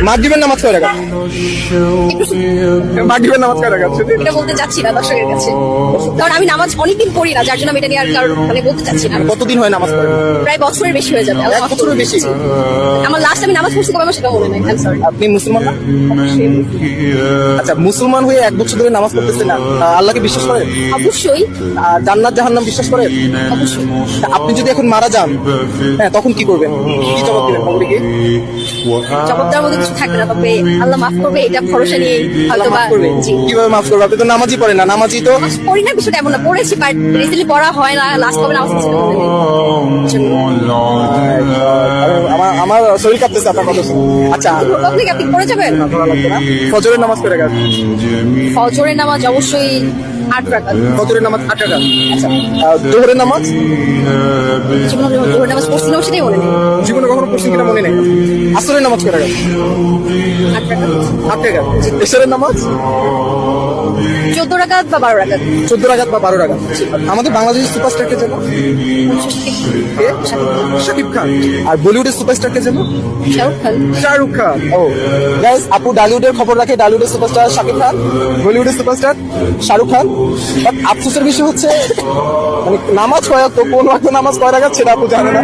মাগরিবের নামাজ কয় রাকাত? মাগরিবের নামাজ কয় রাকাত? এটা বলতে চাচ্ছি না দর্শকের কাছে, কারণ আমি নামাজ অনেকদিন পড়ি না, যার জন্য আমি এটা নিয়ে আর কারণ মানে বলতে চাচ্ছি না। কতদিন হয় নামাজ পড়েন? প্রায় বছরের বেশি হয়ে যাবে। এক বছরের বেশি? আমার লাস্ট আমি নামাজ পড়ছি কবে আমার সেটা মনে নাই। I am sorry. আপনি মুসলমান না? আচ্ছা, মুসলমান হয়ে 1 বছর ধরে নামাজ পড়তেছেন না, আল্লাহকে বিশ্বাস করেন? অবশ্যই জান্নাত জাহান্নাম বিশ্বাস করেন? অবশ্যই। তা আপনি যদি এখন মারা যান, হ্যাঁ, তখন কি করবেন? কি জবাব দিবেন কবরে গিয়ে? জবাব দেওয়ার মতো কিছু থাকবে না, তবে আল্লাহ মাফ করবে এটা ভরসা নিয়ে আল্লাহ হয়তো বা মাফ করবে? জি। কিভাবে মাফ করবে? আপনি তো নামাজই পড়েন না। নামাজই তো পড়ি না, বিষয়টা এমন না, পড়েছি বাট রিসেন্টলি পড়া হয় না। লাস্ট কবে নামাজ পড়ছি মনে নেই। আমার শরীর কাঁপতেছে আপনার কথা শুনে। আচ্ছা, আপনি কি আপনি পড়ে যাবেন? ফজরের নামাজ কয় রাকাত? ফজরের নামাজ অবশ্যই 8 রাকাত। ফজরের নামাজ 8 রাকাত। আচ্ছা, জোহরের নামাজ? জীবনে যখন জোহরের নামাজ পড়ছিলাম সেটাই মনে নেই। জীবনে কখনো পড়ছেন কিনা মনে নেই। আসরের নামাজ কয় রাকাত? 8 রাকাত। 8 রাকাত। এশারের নামাজ? 14 রাকাত বা 12 রাকাত। 14 রাকাত বা 12 রাকাত। আমাদের বাংলাদেশের সুপারস্টার কে জানো? কে? শাকিব খান। আর বলিউডের সুপারস্টার কে জানো? শাহরুখ খান। শাহরুখ খান। ও গাইস, আপু ডালিউডের খবর রাখে। ডালিউডের সুপারস্টার শাকিব খান, বলিউডের সুপারস্টার শাহরুখ খান। বাট আফসোসের বিষয় হচ্ছে মানে নামাজ কয় তো কোন ওয়াক্ত নামাজ কয় রাকাত সেটা আপু জানে না।